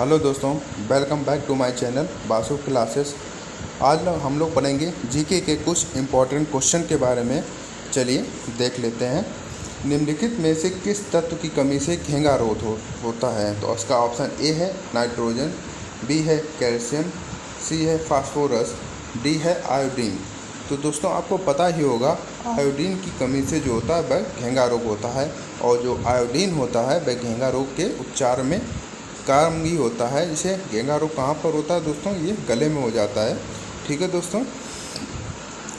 Hello दोस्तों, welcome back to my channel Basu classes. आज हम लोग पढ़ेंगे जीके के कुछ इम्पोर्टेंट क्वेश्चन के बारे में। चलिए देख लेते हैं। निम्नलिखित में से किस तत्व की कमी से घेंगा रोग होता है? तो उसका ऑप्शन ए है नाइट्रोजन, बी है कैल्शियम, सी है फास्फोरस, डी है आयोडीन। तो दोस्तों आपको पता ही होगा, आयोडीन की कमी से जो होता है वह घेंगा रोग होता है, और जो आयोडीन होता है वह घेंगा रोग के उपचार में कारगर होता है। जिसे घेंगा रोग कहाँ पर होता है दोस्तों? ये गले में हो जाता है। ठीक है दोस्तों।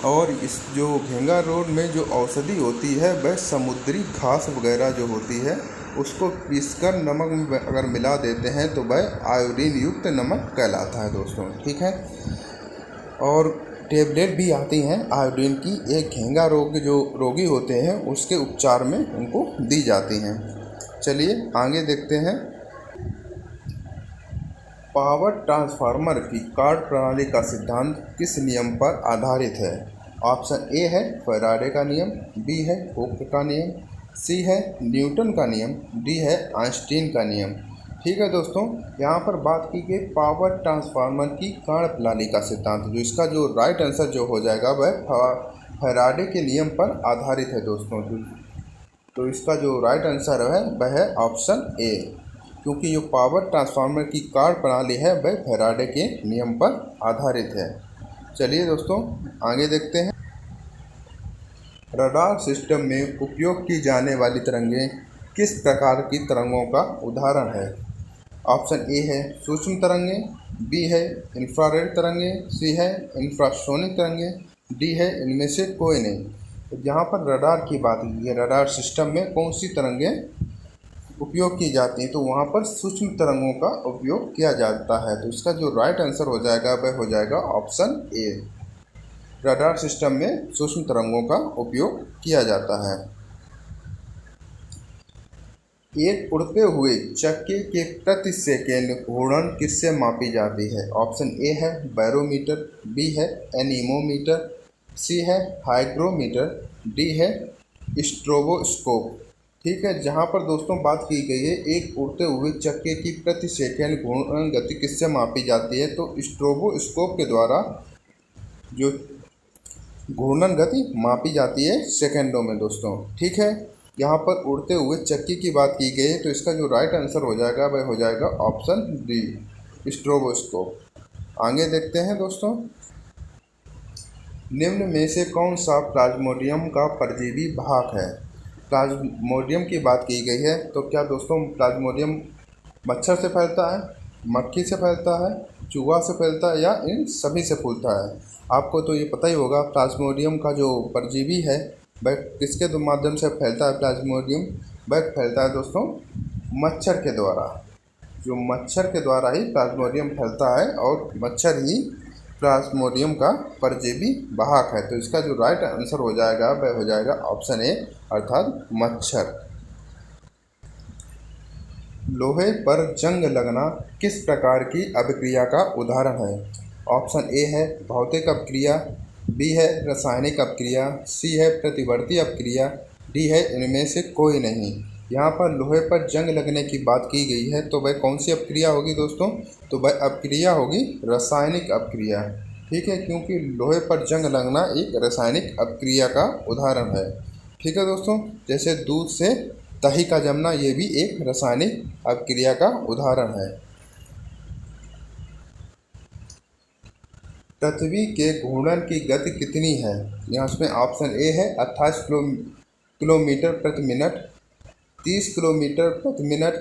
और इस जो घेंगा रोग में जो औषधि होती है वह समुद्री घास वगैरह जो होती है उसको पीसकर नमक में अगर मिला देते हैं तो वह आयोडीन युक्त नमक कहलाता है दोस्तों। ठीक है। और टेबलेट भी आती हैं आयोडीन की, एक घेंगा रोग जो रोगी होते हैं उसके उपचार में उनको दी जाती हैं। चलिए आगे देखते हैं। पावर ट्रांसफार्मर की कार्य प्रणाली का सिद्धांत किस नियम पर आधारित है? ऑप्शन ए है फैराडे का नियम, बी है हुक का नियम, सी है न्यूटन का नियम, डी है आइंस्टीन का नियम। ठीक है दोस्तों, यहाँ पर बात की गई पावर ट्रांसफार्मर की कार्य प्रणाली का सिद्धांत। जो इसका जो राइट आंसर जो हो जाएगा वह फैराडे के नियम पर आधारित है दोस्तों। तो इसका जो राइट आंसर है वह है ऑप्शन ए, क्योंकि जो पावर ट्रांसफार्मर की कार्य प्रणाली है वह फैराडे के नियम पर आधारित है। चलिए दोस्तों आगे देखते हैं। रडार सिस्टम में उपयोग की जाने वाली तरंगें किस प्रकार की तरंगों का उदाहरण है? ऑप्शन ए है सूक्ष्म तरंगें, बी है इंफ्रारेड तरंगें, सी है इंफ्रासोनिक तरंगें, डी है इनमें से कोई नहीं। तो यहाँ पर रडार की बात की है, रडार सिस्टम में कौन सी तरंगें उपयोग की जाती हैं? तो वहाँ पर सूक्ष्म तरंगों का उपयोग किया जाता है। तो इसका जो राइट आंसर हो जाएगा वह हो जाएगा ऑप्शन ए, रडार सिस्टम में सूक्ष्म तरंगों का उपयोग किया जाता है। एक उड़ते हुए चक्के के प्रति सेकेंड घूर्णन किससे मापी जाती है? ऑप्शन ए है बैरोमीटर, बी है एनीमोमीटर, सी है हाइग्रोमीटर, डी है स्ट्रोबोस्कोप। ठीक है। जहाँ पर दोस्तों बात की गई है एक उड़ते हुए चक्के की प्रति सेकेंड घूर्णन गति किससे मापी जाती है? तो स्ट्रोबोस्कोप के द्वारा जो घूर्णन गति मापी जाती है सेकेंडों में दोस्तों। ठीक है। यहाँ पर उड़ते हुए चक्की की बात की गई है, तो इसका जो राइट आंसर हो जाएगा वह हो जाएगा ऑप्शन डी, स्ट्रोबोस्कोप। आगे देखते हैं दोस्तों। निम्न में से कौन सा प्लाज्मोडियम का परजीवी भाग है? प्लाज्मोडियम की बात की गई है, तो क्या दोस्तों प्लाज्मोडियम मच्छर से फैलता है, मक्खी से फैलता है, चूहा से फैलता है, या इन सभी से फैलता है? आपको तो ये पता ही होगा प्लाज्मोडियम का जो परजीवी है वह किसके माध्यम से फैलता है? प्लाज्मोडियम वह फैलता है दोस्तों मच्छर के द्वारा। जो मच्छर के द्वारा ही प्लाज्मोडियम फैलता है, और मच्छर ही प्लाज्मोडियम का परजीवी वाहक है। तो इसका जो राइट आंसर हो जाएगा वह हो जाएगा ऑप्शन ए, अर्थात मच्छर। लोहे पर जंग लगना किस प्रकार की अभिक्रिया का उदाहरण है? ऑप्शन ए है भौतिक अपक्रिया, बी है रासायनिक अपक्रिया, सी है प्रतिवर्ती अपक्रिया, डी है इनमें से कोई नहीं। यहाँ पर लोहे पर जंग लगने की बात की गई है, तो वह कौन सी अपक्रिया होगी दोस्तों? तो वह अपक्रिया होगी रासायनिक अपक्रिया। ठीक है, क्योंकि लोहे पर जंग लगना एक रासायनिक अपक्रिया का उदाहरण है। ठीक है दोस्तों, जैसे दूध से दही का जमना ये भी एक रासायनिक अपक्रिया का उदाहरण है। पृथ्वी के घूर्णन की गति कितनी है? यहाँ उसमें ऑप्शन ए है 28 किलोमीटर प्रति मिनट, 30 किलोमीटर प्रति मिनट,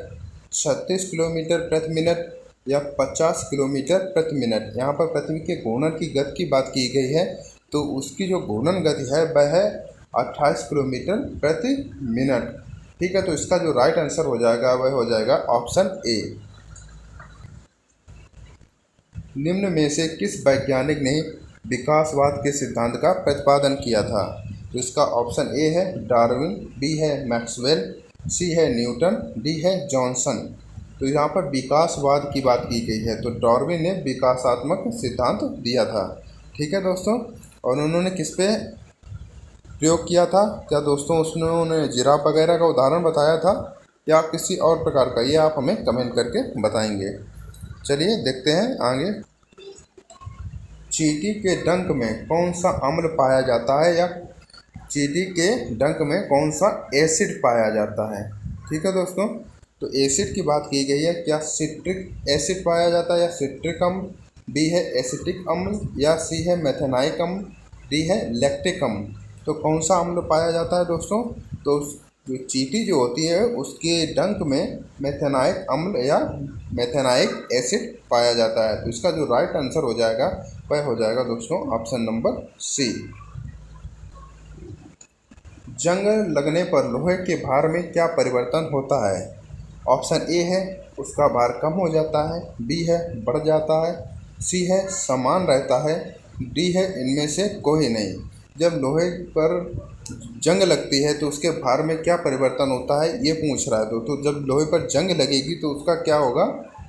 36 किलोमीटर प्रति मिनट, या 50 किलोमीटर प्रति मिनट। यहाँ पर पृथ्वी के घूर्णन की गति की बात की गई है, तो उसकी जो घूर्णन गति है वह है 28 किलोमीटर प्रति मिनट। ठीक है। तो इसका जो राइट आंसर हो जाएगा वह हो जाएगा ऑप्शन ए। निम्न में से किस वैज्ञानिक ने विकासवाद के सिद्धांत का प्रतिपादन किया था? तो इसका ऑप्शन ए है डार्विन, बी है मैक्सवेल, सी है न्यूटन, डी है जॉनसन। तो यहाँ पर विकासवाद की बात की गई है, तो डार्विन ने विकासात्मक सिद्धांत दिया था। ठीक है दोस्तों। और उन्होंने किस पे प्रयोग किया था? क्या दोस्तों उन्होंने जिराफ वगैरह का उदाहरण बताया था, या किसी और प्रकार का? ये आप हमें कमेंट करके बताएंगे। चलिए देखते हैं आगे। चींटी के डंक में कौन सा अम्ल पाया जाता है, या चींटी के डंक में कौन सा एसिड पाया जाता है। ठीक है दोस्तों, तो एसिड की बात की गई है, क्या सिट्रिक एसिड पाया जाता है या सिट्रिक अम्ल, बी है एसिटिक अम्ल, या सी है मेथेनाइक अम्ल, डी है लैक्टिक अम्ल। तो कौन सा अम्ल पाया जाता है दोस्तों, तो जो चींटी जो होती है उसके डंक में मेथेनाइक अम्ल या मेथेनाइक एसिड पाया जाता है। तो इसका जो राइट आंसर हो जाएगा वह हो जाएगा दोस्तों ऑप्शन नंबर सी। जंग लगने पर लोहे के भार में क्या परिवर्तन होता है। ऑप्शन ए है उसका भार कम हो जाता है, बी है बढ़ जाता है, सी है समान रहता है, डी है इनमें से कोई नहीं। जब लोहे पर जंग लगती है तो उसके भार में क्या परिवर्तन होता है ये पूछ रहा है। तो जब लोहे पर जंग लगेगी तो उसका क्या होगा,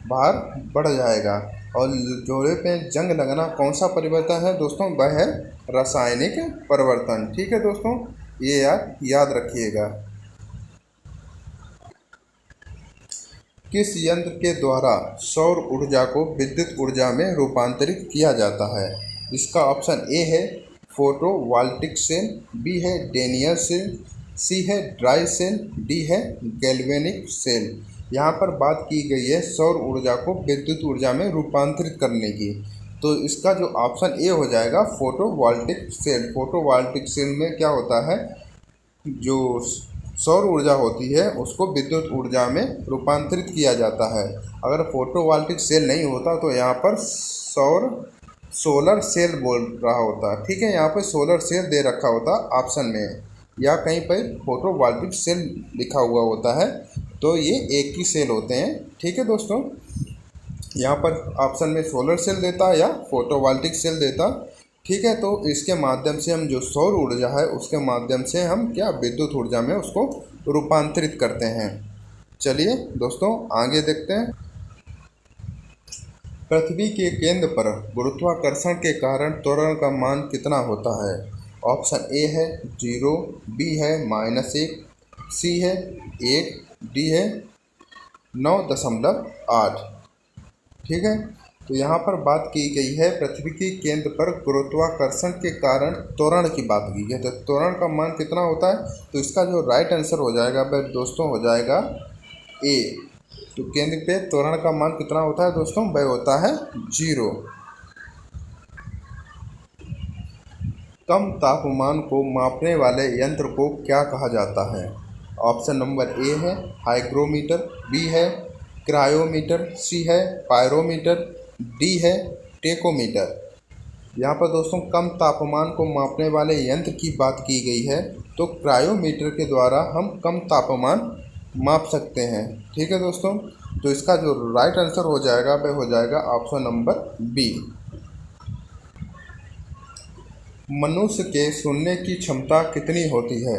भार बढ़ जाएगा। और लोहे पे जंग लगना कौन सा परिवर्तन है दोस्तों, वह है रासायनिक परिवर्तन। ठीक है दोस्तों, ये याद रखिएगा। किस यंत्र के द्वारा सौर ऊर्जा को विद्युत ऊर्जा में रूपांतरित किया जाता है। इसका ऑप्शन ए है फोटोवोल्टिक सेल, बी है डेनियर सेल, सी है ड्राई सेल, डी है गैल्वेनिक सेल। यहाँ पर बात की गई है सौर ऊर्जा को विद्युत ऊर्जा में रूपांतरित करने की। तो इसका जो ऑप्शन ए हो जाएगा फोटोवोल्टिक सेल। फोटोवोल्टिक सेल में क्या होता है, जो सौर ऊर्जा होती है उसको विद्युत ऊर्जा में रूपांतरित किया जाता है। अगर फोटोवोल्टिक सेल नहीं होता तो यहाँ पर सोलर सेल बोल रहा होता। ठीक है, यहाँ पर सोलर सेल दे रखा होता ऑप्शन में, या कहीं पर फोटोवोल्टिक सेल लिखा हुआ होता है, तो ये एक ही सेल होते हैं। ठीक है दोस्तों, यहाँ पर ऑप्शन में सोलर सेल देता या फोटोवोल्टिक सेल देता। ठीक है, तो इसके माध्यम से हम जो सौर ऊर्जा है उसके माध्यम से हम क्या विद्युत ऊर्जा में उसको रूपांतरित करते हैं। चलिए दोस्तों आगे देखते हैं। पृथ्वी के केंद्र पर गुरुत्वाकर्षण के कारण त्वरण का मान कितना होता है। ऑप्शन ए है 0, बी है -1, सी है 1, डी है 9.8। ठीक है, तो यहाँ पर बात की गई है पृथ्वी के केंद्र पर गुरुत्वाकर्षण के कारण त्वरण की बात की गई है। तो त्वरण का मान कितना होता है, तो इसका जो राइट आंसर हो जाएगा वह दोस्तों हो जाएगा ए। तो केंद्र पे त्वरण का मान कितना होता है दोस्तों, वह होता है 0। कम तापमान को मापने वाले यंत्र को क्या कहा जाता है। ऑप्शन नंबर ए है हाइग्रोमीटर, बी है क्रायोमीटर, सी है पायरोमीटर, डी है टेकोमीटर। यहाँ पर दोस्तों कम तापमान को मापने वाले यंत्र की बात की गई है, तो क्रायोमीटर के द्वारा हम कम तापमान माप सकते हैं। ठीक है दोस्तों, तो इसका जो राइट आंसर हो जाएगा वह हो जाएगा ऑप्शन नंबर बी। मनुष्य के सुनने की क्षमता कितनी होती है।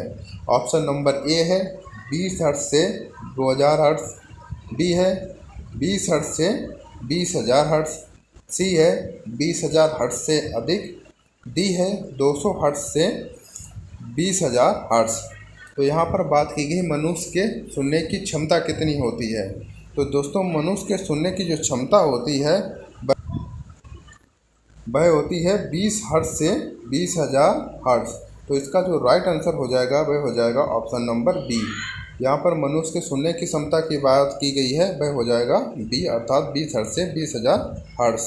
ऑप्शन नंबर ए है 20 हर्ट्ज से 2000 हर्ट्ज, बी है 20 हर्ट्ज से 20,000 हर्ट्ज, सी है 20,000 हर्ट्ज से अधिक, डी है 200 हर्ट्ज से 20,000 हर्ट्ज। तो यहाँ पर बात की गई मनुष्य के सुनने की क्षमता कितनी होती है। तो दोस्तों मनुष्य के सुनने की जो क्षमता होती है वह होती है 20 हर्ट्ज से 20,000 हर्ट्ज। तो इसका जो राइट आंसर हो जाएगा वह हो जाएगा ऑप्शन नंबर बी। यहाँ पर मनुष्य के सुनने की क्षमता की बात की गई है वह हो जाएगा बी, अर्थात 20 हर्ट्ज से 20,000 हर्ट्ज।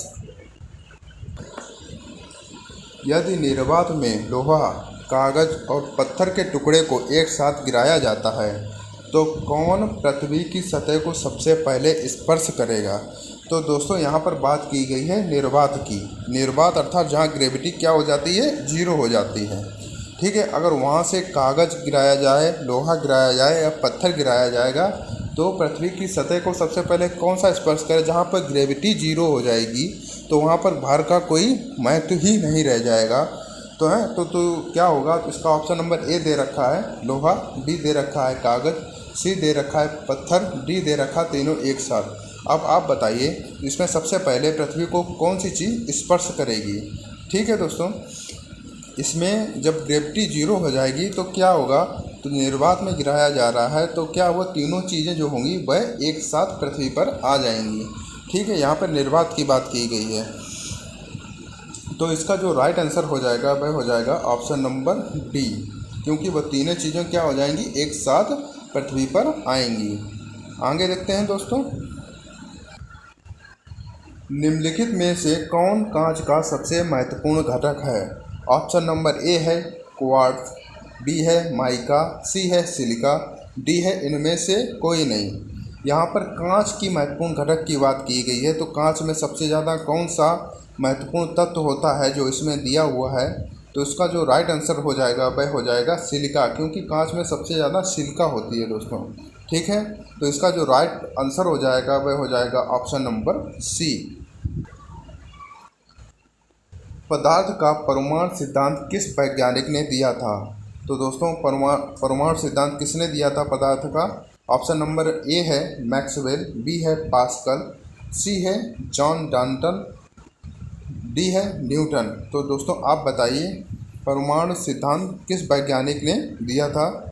यदि निर्वात में लोहा, कागज और पत्थर के टुकड़े को एक साथ गिराया जाता है तो कौन पृथ्वी की सतह को सबसे पहले स्पर्श करेगा। तो दोस्तों यहाँ पर बात की गई है निर्वात की। निर्वात अर्थात जहाँ ग्रेविटी क्या हो जाती है, 0 हो जाती है। ठीक है, अगर वहाँ से कागज़ गिराया जाए, लोहा गिराया जाए या पत्थर गिराया जाएगा तो पृथ्वी की सतह को सबसे पहले कौन सा स्पर्श करे। जहाँ पर ग्रेविटी 0 हो जाएगी तो वहाँ पर भार का कोई महत्व ही नहीं रह जाएगा। तो है तो क्या होगा, तो इसका ऑप्शन नंबर ए दे रखा है लोहा, बी दे रखा है कागज़, सी दे रखा है पत्थर, डी दे रखा तीनों एक साथ। अब आप बताइए इसमें सबसे पहले पृथ्वी को कौन सी चीज़ स्पर्श करेगी। ठीक है दोस्तों, इसमें जब ग्रेविटी 0 हो जाएगी तो क्या होगा, तो निर्वात में गिराया जा रहा है तो क्या वो तीनों चीज़ें जो होंगी वह एक साथ पृथ्वी पर आ जाएंगी। ठीक है, यहाँ पर निर्वात की बात की गई है। तो इसका जो राइट आंसर हो जाएगा वह हो जाएगा ऑप्शन नंबर डी, क्योंकि वह तीनों चीज़ें क्या हो जाएंगी, एक साथ पृथ्वी पर आएंगी। आगे देखते हैं दोस्तों, निम्नलिखित में से कौन कांच का सबसे महत्वपूर्ण घटक है? ऑप्शन नंबर ए है क्वार्ट्ज, बी है माइका, सी है सिलिका, डी है इनमें से कोई नहीं। यहाँ पर कांच की महत्वपूर्ण घटक की बात की गई है, तो कांच में सबसे ज़्यादा कौन सा महत्वपूर्ण तत्व होता है जो इसमें दिया हुआ है? तो इसका जो राइट आंसर हो जाएगा वह हो जाएगा सिलिका, क्योंकि कांच में सबसे ज़्यादा सिलिका होती है दोस्तों। ठीक है, तो इसका जो राइट आंसर हो जाएगा वह हो जाएगा ऑप्शन नंबर सी। पदार्थ का परमाणु सिद्धांत किस वैज्ञानिक ने दिया था? तो दोस्तों परमाणु सिद्धांत किसने दिया था पदार्थ का? ऑप्शन नंबर ए है मैक्सवेल, बी है पास्कल, सी है जॉन डाल्टन, डी है न्यूटन। तो दोस्तों आप बताइए परमाणु सिद्धांत किस वैज्ञानिक ने दिया था?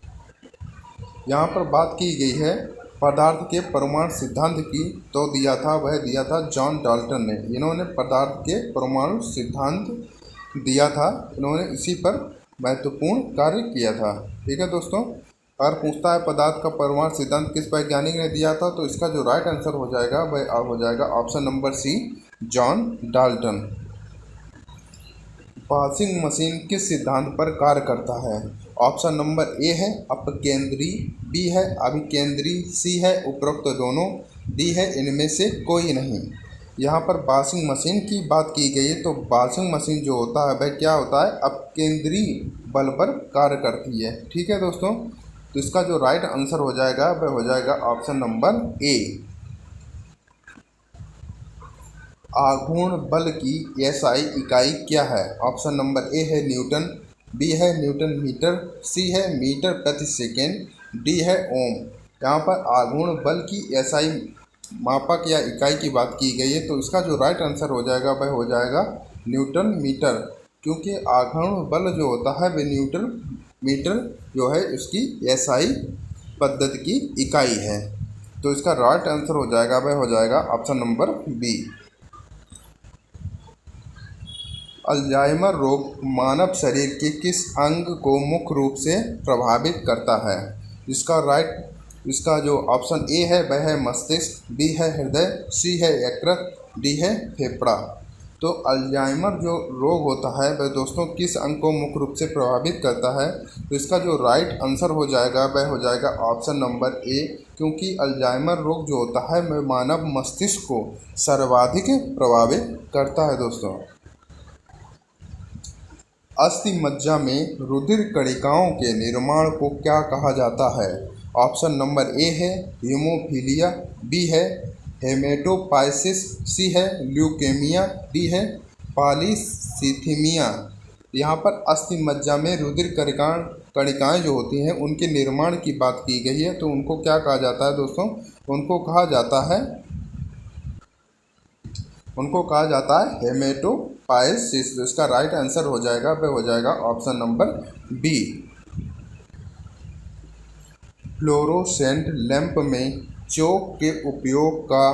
यहाँ पर बात की गई है पदार्थ के परमाणु सिद्धांत की, तो वह दिया था जॉन डाल्टन ने। इन्होंने पदार्थ के परमाणु सिद्धांत दिया था, इन्होंने इसी पर महत्वपूर्ण कार्य किया था। ठीक है दोस्तों, अगर पूछता है पदार्थ का परमाणु सिद्धांत किस वैज्ञानिक ने दिया था, तो इसका जो राइट आंसर हो जाएगा वह हो जाएगा option number C, John Dalton. Washing machine किस सिद्धांत पर कार्य करता है? ऑप्शन नंबर ए है अपकेंद्री, बी है अभिकेंद्री, सी है उपरोक्त दोनों, डी है इनमें से कोई नहीं। यहाँ पर वॉशिंग मशीन की बात की गई है, तो वॉशिंग मशीन जो होता है वह क्या होता है, अपकेंद्री बल पर कार्य करती है। ठीक है दोस्तों, तो इसका जो राइट आंसर हो जाएगा वह हो जाएगा ऑप्शन नंबर ए। आघूर्ण बल की एसआई इकाई क्या है? ऑप्शन नंबर ए है न्यूटन, बी है न्यूटन मीटर, सी है मीटर प्रति सेकेंड, डी है ओम। यहाँ पर आघूर्ण बल की एसआई मापक या इकाई की बात की गई है, तो इसका जो राइट आंसर हो जाएगा वह हो जाएगा न्यूटन मीटर, क्योंकि आघूर्ण बल जो होता है वह न्यूटन मीटर जो है उसकी एसआई पद्धति की इकाई है। तो इसका राइट आंसर हो जाएगा वह हो जाएगा ऑप्शन नंबर बी। अल्जाइमर रोग मानव शरीर के किस अंग को मुख्य रूप से प्रभावित करता है? इसका जो ऑप्शन ए है वह है मस्तिष्क, बी है हृदय, सी है यकृत, डी है फेफड़ा। तो अल्जाइमर जो रोग होता है वह दोस्तों किस अंग को मुख्य रूप से प्रभावित करता है? तो इसका जो राइट आंसर हो जाएगा वह हो जाएगा ऑप्शन नंबर ए, क्योंकि अल्जाइमर रोग जो होता है वह मानव मस्तिष्क को सर्वाधिक प्रभावित करता है दोस्तों। अस्थि मज्जा में रुधिर कणिकाओं के निर्माण को क्या कहा जाता है? ऑप्शन नंबर ए है हीमोफीलिया, बी है हेमेटोपाइसिस, सी है ल्यूकेमिया, डी है पॉलीसीथीमिया। यहाँ पर अस्थि मज्जा में रुधिर कणिकाएँ जो होती हैं उनके निर्माण की बात की गई है, तो उनको क्या कहा जाता है दोस्तों? उनको कहा जाता है हेमेटोपाइसिस। इसका राइट आंसर हो जाएगा वह हो जाएगा option number B. Fluorescent lamp में चौक के उपयोग का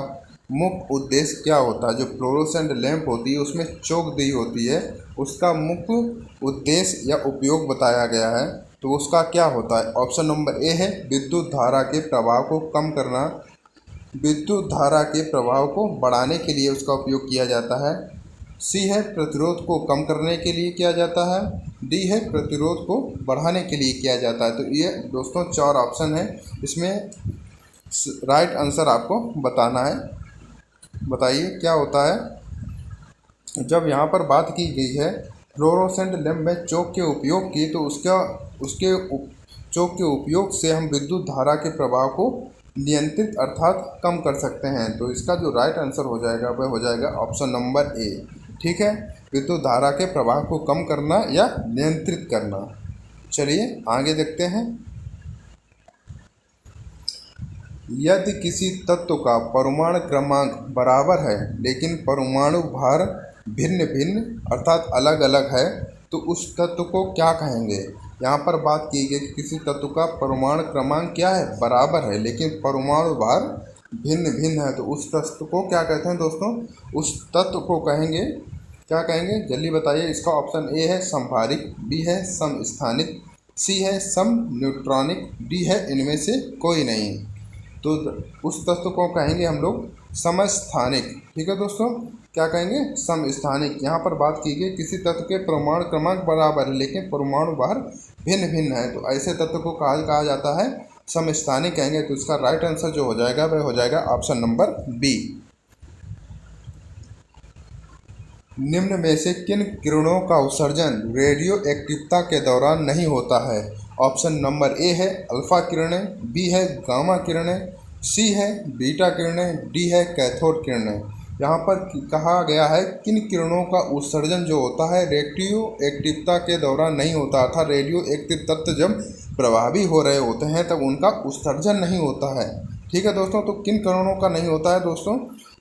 मुख्य उद्देश्य क्या होता है? जो फ्लोरोसेंट लैंप होती है उसमें चौक दी होती है, उसका मुख्य उद्देश्य या उपयोग बताया गया है, तो उसका क्या होता है? ऑप्शन नंबर ए है विद्युत धारा के प्रभाव को कम करना, विद्युत धारा के प्रभाव को बढ़ाने के लिए उसका उपयोग किया जाता है, सी है प्रतिरोध को कम करने के लिए किया जाता है, डी है प्रतिरोध को बढ़ाने के लिए किया जाता है। तो ये दोस्तों 4 ऑप्शन है, इसमें राइट आंसर आपको बताना है। बताइए क्या होता है? जब यहाँ पर बात की गई है फ्लोरोसेंट लैंप में चौक के उपयोग की, तो उसके चौक के उपयोग से हम विद्युत धारा के प्रभाव को नियंत्रित अर्थात कम कर सकते हैं। तो इसका जो राइट आंसर हो जाएगा वह हो जाएगा ऑप्शन नंबर ए। ठीक है, विद्युत धारा के प्रभाव को कम करना या नियंत्रित करना। चलिए आगे देखते हैं। यदि किसी तत्व का परमाणु क्रमांक बराबर है लेकिन परमाणु भार भिन्न भिन्न अर्थात अलग अलग है, तो उस तत्व को क्या कहेंगे? यहाँ पर बात की गई कि किसी तत्व का परमाणु क्रमांक क्या है? बराबर है, लेकिन परमाणु भार भिन्न भिन्न है तो उस तत्व को क्या कहते हैं दोस्तों? उस तत्व को कहेंगे, क्या कहेंगे जल्दी बताइए। इसका ऑप्शन ए है समभारिक, बी है समस्थानिक, सी है सम न्यूट्रॉनिक, डी है इनमें से कोई नहीं। तो उस तत्व को कहेंगे हम लोग समस्थानिक। ठीक है दोस्तों, क्या कहेंगे? समस्थानिक। यहाँ पर बात की गई किसी तत्व के परमाणु क्रमांक बराबर है लेकिन परमाणु भार भिन्न भिन्न है, तो ऐसे तत्व को कहा जाता है समस्थानिक कहेंगे। तो इसका राइट आंसर जो हो जाएगा वह हो जाएगा ऑप्शन नंबर बी। निम्न में से किन किरणों का उत्सर्जन रेडियो एक्टिवता के दौरान नहीं होता है? ऑप्शन नंबर ए है अल्फा किरणें, बी है गामा किरणें, सी है बीटा किरणें, डी है कैथोड किरणें। यहाँ पर कहा गया है किन किरणों का उत्सर्जन जो होता है रेडियो एक्टिवता के दौरान नहीं होता, अर्थात रेडियो एक्टिव तत्व जब प्रभावी हो रहे होते हैं तब उनका उत्सर्जन नहीं होता है। ठीक है दोस्तों, तो किन किरणों का नहीं होता है दोस्तों?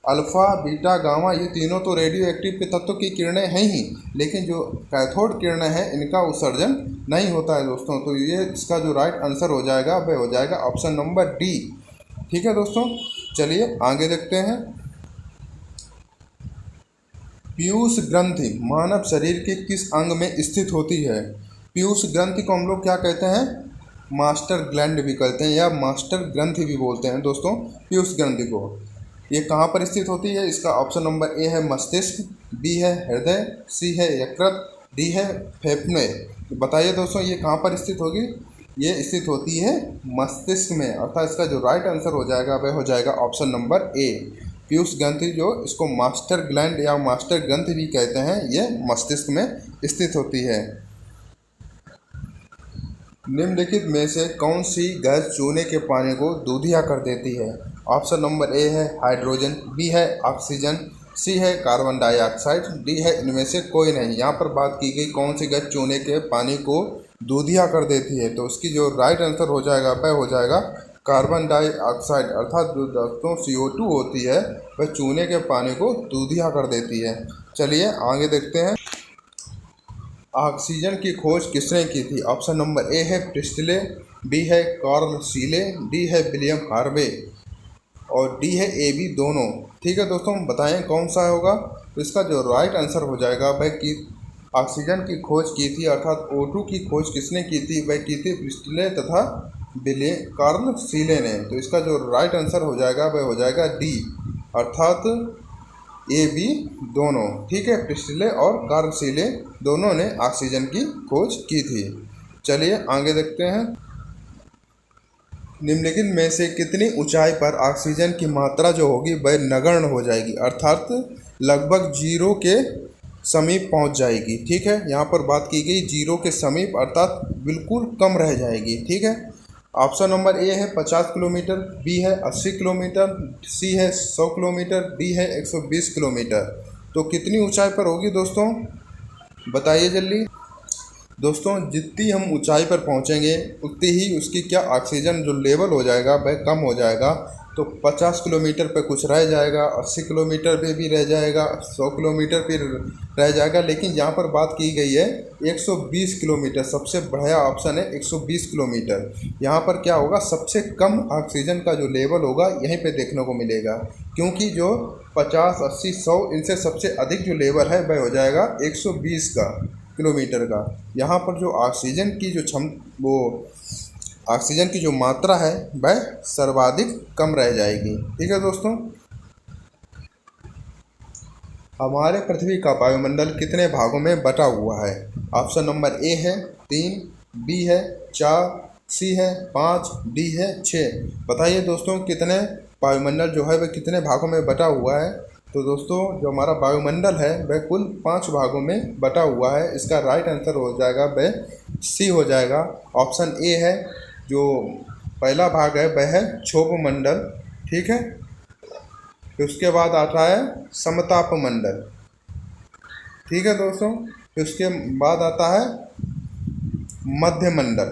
अल्फ़ा, बीटा, गामा, ये तीनों तो रेडियो एक्टिव के तत्व की किरणें हैं ही, लेकिन जो कैथोड किरणें हैं इनका उत्सर्जन नहीं होता है दोस्तों। तो ये इसका जो राइट आंसर हो जाएगा वह हो जाएगा ऑप्शन नंबर डी। ठीक है दोस्तों, चलिए आगे देखते हैं। पीयूष ग्रंथि मानव शरीर के किस अंग में स्थित होती है? पीयूष ग्रंथि को हम लोग क्या कहते हैं? मास्टर ग्लैंड भी कहते हैं या मास्टर ग्रंथि भी बोलते हैं दोस्तों पीयूष ग्रंथि को। ये कहाँ पर स्थित होती है? इसका ऑप्शन नंबर ए है मस्तिष्क, बी है हृदय, सी है यकृत, डी है फेफड़े। बताइए दोस्तों ये कहाँ पर स्थित होगी? ये स्थित होती है मस्तिष्क में, अर्थात इसका जो राइट आंसर हो जाएगा वह हो जाएगा ऑप्शन नंबर ए। पीयूष ग्रंथि जो इसको मास्टर ग्लैंड या मास्टर ग्रंथि भी कहते हैं, ये मस्तिष्क में स्थित होती है। निम्नलिखित में से कौन सी गैस चूने के पानी को दूधिया कर देती है? ऑप्शन नंबर ए है हाइड्रोजन, बी है ऑक्सीजन, सी है कार्बन डाइऑक्साइड, डी है इनमें से कोई नहीं। यहाँ पर बात की गई कौन सी गैस चूने के पानी को दूधिया कर देती है, तो उसकी जो राइट आंसर हो जाएगा वह हो जाएगा कार्बन डाइऑक्साइड, अर्थात जो दोस्तों CO2 होती है वह चूने के पानी को दूधिया कर देती है। चलिए आगे देखते हैं। ऑक्सीजन की खोज किसने की थी? ऑप्शन नंबर ए है प्रिस्टले, बी है कार्ल सीले, डी है विलियम हार्वे और डी है AB दोनों। ठीक है दोस्तों, बताएं कौन सा होगा? तो इसका जो राइट आंसर हो जाएगा वह कि ऑक्सीजन की खोज की थी अर्थात O2 की खोज किसने की थी? वह की थी प्रिस्टले तथा कार्ल सीले ने। तो इसका जो राइट आंसर हो जाएगा वह हो जाएगा डी, अर्थात AB दोनों। ठीक है, प्रिस्टले और कार्ल सीले दोनों ने ऑक्सीजन की खोज की थी। चलिए आगे देखते हैं। निम्नलिखित में से कितनी ऊंचाई पर ऑक्सीजन की मात्रा जो होगी वह नगण्य हो जाएगी, अर्थात लगभग जीरो के समीप पहुंच जाएगी। ठीक है, यहाँ पर बात की गई जीरो के समीप अर्थात बिल्कुल कम रह जाएगी। ठीक है, ऑप्शन नंबर ए है 50 किलोमीटर, बी है 80 किलोमीटर, सी है 100 किलोमीटर, डी है 120 किलोमीटर। तो कितनी ऊंचाई पर होगी दोस्तों? बताइए जल्दी। दोस्तों जितनी हम ऊंचाई पर पहुंचेंगे उतनी ही उसकी क्या ऑक्सीजन जो लेवल हो जाएगा वह कम हो जाएगा। तो 50 किलोमीटर पे कुछ रह जाएगा, 80 किलोमीटर पे भी रह जाएगा, 100 किलोमीटर पे रह जाएगा, लेकिन यहाँ पर बात की गई है 120 किलोमीटर। सबसे बढ़िया ऑप्शन है 120 किलोमीटर। यहाँ पर क्या होगा? सबसे कम ऑक्सीजन का जो लेवल होगा यहीं पे देखने को मिलेगा, क्योंकि जो 50, 80, 100 इनसे सबसे अधिक जो लेवल है वह हो जाएगा 120 का किलोमीटर का। यहाँ पर जो ऑक्सीजन की जो ऑक्सीजन की जो मात्रा है वह सर्वाधिक कम रह जाएगी। ठीक है दोस्तों, हमारे पृथ्वी का वायुमंडल कितने भागों में बटा हुआ है? ऑप्शन नंबर ए है 3, बी है 4, सी है 5, डी है 6। बताइए दोस्तों कितने वायुमंडल जो है वह कितने भागों में बटा हुआ है? तो दोस्तों जो हमारा वायुमंडल है वह कुल 5 भागों में बटा हुआ है। इसका राइट आंसर हो जाएगा वह सी हो जाएगा। ऑप्शन ए है जो पहला भाग है वह है क्षोभमंडल। ठीक है, फिर उसके बाद आता है समतापमंडल। ठीक है दोस्तों, फिर उसके बाद आता है मध्यमंडल,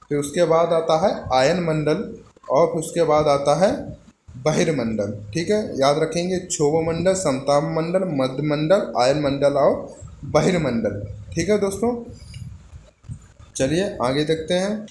फिर उसके बाद आता है आयन मंडल और फिर उसके बाद आता है बहिर्मंडल। ठीक है, याद रखेंगे क्षोभमंडल, समतापमंडल, मध्यमंडल, आयन मंडल और बहिर्मंडल। ठीक है दोस्तों, चलिए आगे देखते हैं।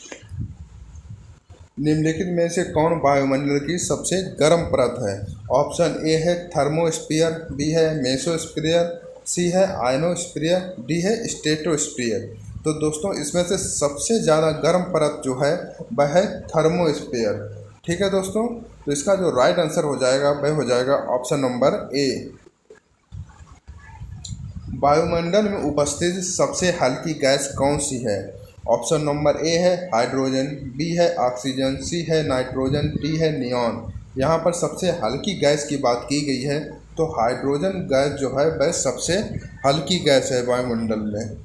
निम्नलिखित में से कौन वायुमंडल की सबसे गर्म परत है? ऑप्शन ए है थर्मोस्फीयर, बी है मेसोस्फीयर, सी है आयनोस्फीयर, डी है स्ट्रेटोस्फीयर। तो दोस्तों इसमें से सबसे ज़्यादा गर्म परत जो है वह है थर्मोस्फीयर। ठीक है दोस्तों, तो इसका जो राइट आंसर हो जाएगा वह हो जाएगा ऑप्शन नंबर ए। वायुमंडल में उपस्थित सबसे हल्की गैस कौन सी है? ऑप्शन नंबर ए है हाइड्रोजन, बी है ऑक्सीजन, सी है नाइट्रोजन, डी है नियॉन। यहाँ पर सबसे हल्की गैस की बात की गई है, तो हाइड्रोजन गैस जो है वह सबसे हल्की गैस है वायुमंडल में।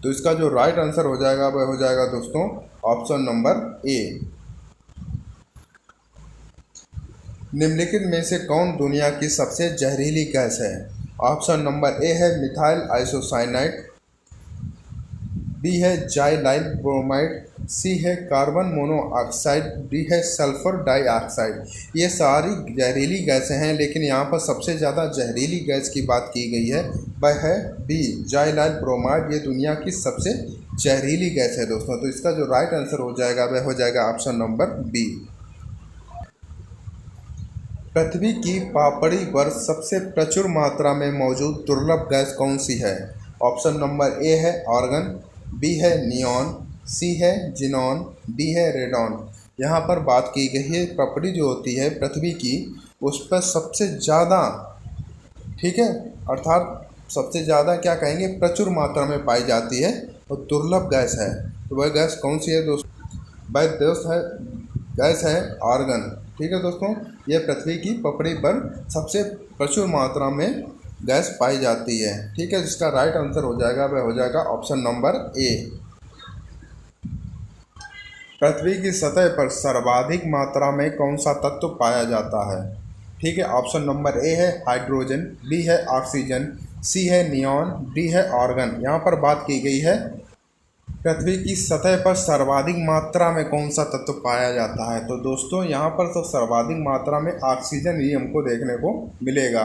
तो इसका जो राइट आंसर हो जाएगा वह हो जाएगा दोस्तों ऑप्शन नंबर ए। निम्नलिखित में से कौन दुनिया की सबसे जहरीली गैस है? ऑप्शन नंबर ए है मिथाइल आइसोसाइनाइड, बी है जाइलाइल ब्रोमाइड, सी है कार्बन मोनोऑक्साइड, डी है सल्फर डाइऑक्साइड। ये सारी जहरीली गैसें हैं, लेकिन यहाँ पर सबसे ज़्यादा जहरीली गैस की बात की गई है वह है बी जाइलाइल ब्रोमाइड। ये दुनिया की सबसे जहरीली गैस है दोस्तों। तो इसका जो राइट आंसर हो जाएगा वह हो जाएगा ऑप्शन नंबर बी। पृथ्वी की पापड़ी पर सबसे प्रचुर मात्रा में मौजूद दुर्लभ गैस कौन सी है? ऑप्शन नंबर ए है आर्गन, बी है नियॉन, सी है जिनॉन, डी है रेडॉन। यहाँ पर बात की गई है पापड़ी जो होती है पृथ्वी की, उस पर सबसे ज़्यादा, ठीक है, अर्थात सबसे ज़्यादा क्या कहेंगे, प्रचुर मात्रा में पाई जाती है और दुर्लभ गैस है। तो वह गैस कौन सी है दोस्तों? वह दोस्त है गैस है आर्गन। ठीक है दोस्तों, यह पृथ्वी की पपड़ी पर सबसे प्रचुर मात्रा में गैस पाई जाती है। ठीक है, जिसका राइट आंसर हो जाएगा वह हो जाएगा ऑप्शन नंबर ए। पृथ्वी की सतह पर सर्वाधिक मात्रा में कौन सा तत्व पाया जाता है? ठीक है, ऑप्शन नंबर ए है हाइड्रोजन, बी है ऑक्सीजन, सी है नियॉन, डी है आर्गन। यहाँ पर बात की गई है पृथ्वी की सतह पर सर्वाधिक मात्रा में कौन सा तत्व पाया जाता है। तो दोस्तों यहाँ पर तो सर्वाधिक मात्रा में ऑक्सीजन ही हमको देखने को मिलेगा,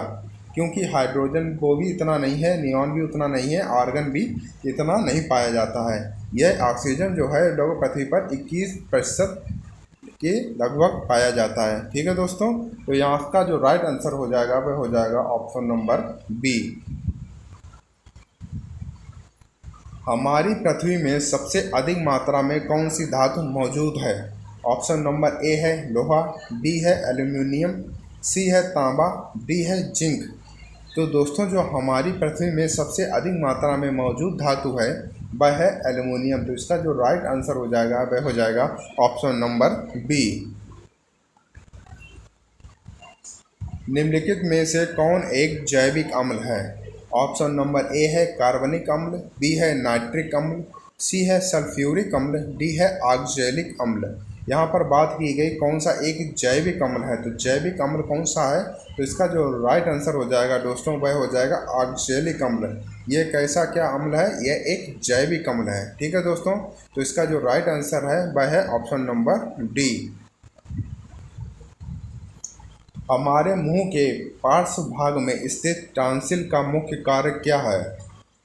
क्योंकि हाइड्रोजन को भी इतना नहीं है, नियॉन भी उतना नहीं है, आर्गन भी इतना नहीं पाया जाता है। यह ऑक्सीजन जो है लगभग पृथ्वी पर 21% के लगभग पाया जाता है। ठीक है दोस्तों, तो यहाँ का जो राइट आंसर हो जाएगा वह हो जाएगा ऑप्शन नंबर बी। हमारी पृथ्वी में सबसे अधिक मात्रा में कौन सी धातु मौजूद है? ऑप्शन नंबर ए है लोहा, बी है एल्यूमिनियम, सी है तांबा, डी है जिंक। तो दोस्तों जो हमारी पृथ्वी में सबसे अधिक मात्रा में मौजूद धातु है वह है एल्यूमिनियम। तो इसका जो राइट आंसर हो जाएगा वह हो जाएगा ऑप्शन नंबर बी। निम्नलिखित में से कौन एक जैविक अम्ल है? ऑप्शन नंबर ए है कार्बनिक अम्ल, बी है नाइट्रिक अम्ल, सी है सल्फ्यूरिक अम्ल, डी है ऑक्जेलिक अम्ल। यहाँ पर बात की गई कौन सा एक जैविक अम्ल है, तो जैविक अम्ल कौन सा है? तो इसका जो राइट आंसर हो जाएगा दोस्तों वह हो जाएगा ऑक्जेलिक अम्ल। ये कैसा क्या अम्ल है? यह एक जैविक अम्ल है। ठीक है दोस्तों, तो इसका जो राइट आंसर है वह है ऑप्शन नंबर डी। हमारे मुंह के पार्श्व भाग में स्थित टॉन्सिल का मुख्य कार्य क्या है?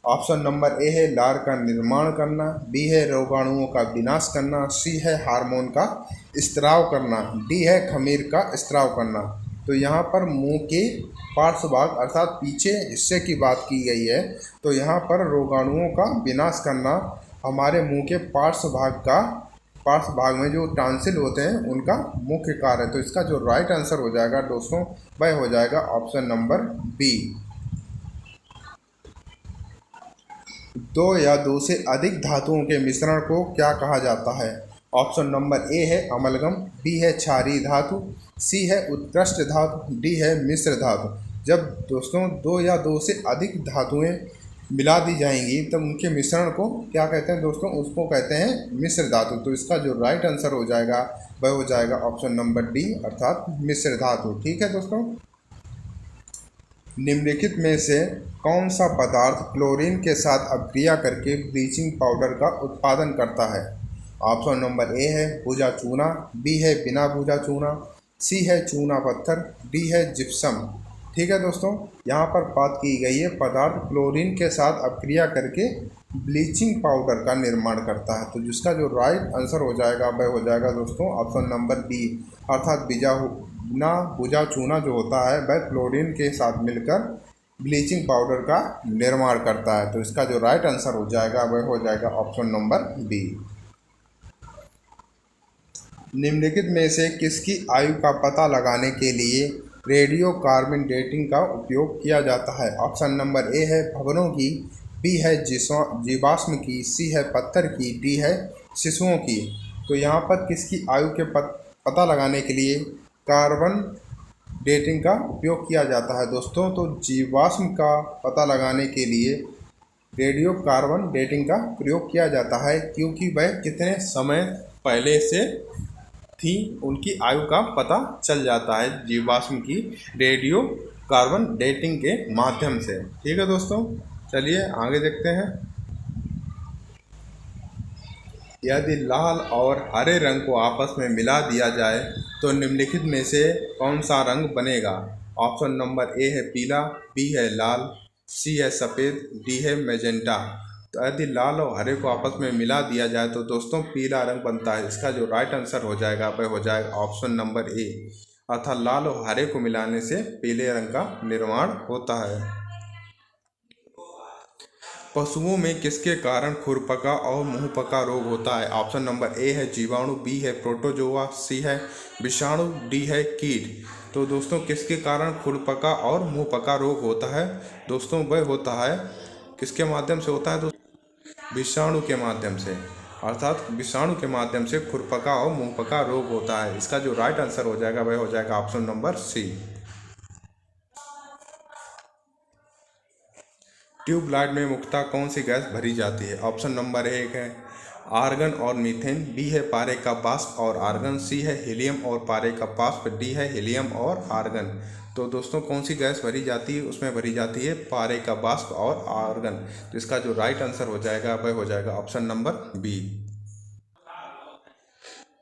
ऑप्शन नंबर ए है लार का निर्माण करना, बी है रोगाणुओं का विनाश करना, सी है हार्मोन का स्त्राव करना, डी है खमीर का स्त्राव करना। तो यहाँ पर मुंह के पार्श्व भाग अर्थात पीछे हिस्से की बात की गई है, तो यहाँ पर रोगाणुओं का विनाश करना हमारे मुंह के पार्श्व भाग में जो टॉन्सिल होते हैं उनका मुख्य कार्य है। तो इसका जो राइट आंसर हो जाएगा दोस्तों वह हो जाएगा ऑप्शन नंबर बी। दो या दो से अधिक धातुओं के मिश्रण को क्या कहा जाता है? ऑप्शन नंबर ए है अमलगम, बी है क्षारीय धातु, सी है उत्कृष्ट धातु, डी है मिश्र धातु। जब दोस्तों दो या दो से अधिक धातुएं मिला दी जाएंगी तब उनके मिश्रण को क्या कहते हैं दोस्तों? उसको कहते हैं मिश्र धातु। तो इसका जो राइट आंसर हो जाएगा वह हो जाएगा ऑप्शन नंबर डी अर्थात मिश्र धातु। ठीक है दोस्तों, निम्नलिखित में से कौन सा पदार्थ क्लोरीन के साथ अभिक्रिया करके ब्लीचिंग पाउडर का उत्पादन करता है? ऑप्शन नंबर ए है भुजा चूना, बी है बिना भुजा चूना, सी है चूना पत्थर, डी है जिप्सम। ठीक है दोस्तों, यहाँ पर बात की गई है पदार्थ क्लोरीन के साथ अपक्रिया करके ब्लीचिंग पाउडर का निर्माण करता है। तो जिसका जो राइट आंसर हो जाएगा वह हो जाएगा दोस्तों ऑप्शन नंबर बी, अर्थात बुझा चूना जो होता है वह क्लोरीन के साथ मिलकर ब्लीचिंग पाउडर का निर्माण करता है। तो इसका जो राइट आंसर हो जाएगा वह हो जाएगा ऑप्शन नंबर बी। निम्नलिखित में से किसकी आयु का पता लगाने के लिए रेडियो कार्बन डेटिंग का उपयोग किया जाता है? ऑप्शन नंबर ए है भवनों की, बी है जीवाश्म की, सी है पत्थर की, डी है शिशुओं की। तो यहाँ पर किसकी आयु के पता लगाने के लिए कार्बन डेटिंग का उपयोग किया जाता है दोस्तों? तो जीवाश्म का पता लगाने के लिए रेडियो कार्बन डेटिंग का प्रयोग किया जाता है, क्योंकि वह कितने समय पहले से थी उनकी आयु का पता चल जाता है जीवाश्म की रेडियो कार्बन डेटिंग के माध्यम से। ठीक है दोस्तों, चलिए आगे देखते हैं। यदि लाल और हरे रंग को आपस में मिला दिया जाए तो निम्नलिखित में से कौन सा रंग बनेगा? ऑप्शन नंबर ए है पीला, बी है लाल, सी है सफ़ेद, डी है मैजेंटा। तो यदि लाल और हरे को आपस में मिला दिया जाए तो दोस्तों पीला रंग बनता है। इसका जो राइट आंसर हो जाएगा वह हो जाएगा ऑप्शन नंबर ए, अर्थात लाल और हरे को मिलाने से पीले रंग का निर्माण होता है। पशुओं में किसके कारण खुरपका और मुंहपका रोग होता है? ऑप्शन नंबर ए है जीवाणु, बी है प्रोटोजोआ, सी है विषाणु, डी है कीट। तो दोस्तों किसके कारण खुरपका और मुंहपका रोग होता है? दोस्तों वह होता है, किसके माध्यम से होता है दोस्तों? विषाणु के माध्यम से, अर्थात विषाणु के माध्यम से खुरपका और मुंहपका रोग होता है। इसका जो राइट आंसर हो जाएगा वह हो जाएगा ऑप्शन नंबर सी। ट्यूबलाइट में मुख्यतः कौन सी गैस भरी जाती है? ऑप्शन नंबर एक है आर्गन और मीथेन, बी है पारे का वाष्प और आर्गन, सी है हीलियम और पारे का वाष्प, डी है हीलियम और आर्गन। तो दोस्तों कौन सी गैस भरी जाती है? उसमें भरी जाती है पारे का वाष्प और आर्गन। तो इसका जो राइट आंसर हो जाएगा वह हो जाएगा ऑप्शन नंबर बी।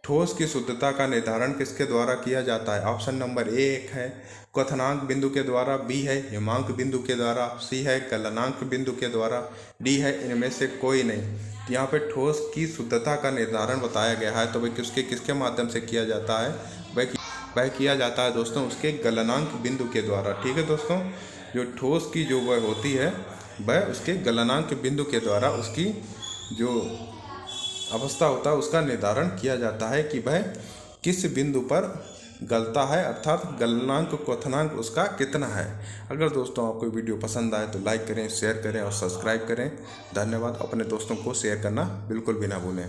ठोस की शुद्धता का निर्धारण किसके द्वारा किया जाता है? ऑप्शन नंबर ए एक है क्वथनांक बिंदु के द्वारा, बी है हिमांक बिंदु के द्वारा, सी है गलनांक बिंदु के द्वारा, डी है इनमें से कोई नहीं। यहाँ पे ठोस की शुद्धता का निर्धारण बताया गया है, तो वह किसके माध्यम से किया जाता है? वह किया जाता है दोस्तों उसके गलनांक बिंदु के द्वारा। ठीक है दोस्तों, जो ठोस की जो वह होती है वह उसके गलनांक बिंदु के द्वारा उसकी जो अवस्था होता है उसका निर्धारण किया जाता है कि वह किस बिंदु पर गलता है, अर्थात गलनांक क्वथनांक उसका कितना है। अगर दोस्तों आपको वीडियो पसंद आए तो लाइक करें, शेयर करें और सब्सक्राइब करें। धन्यवाद। अपने दोस्तों को शेयर करना बिल्कुल भी ना भूलें।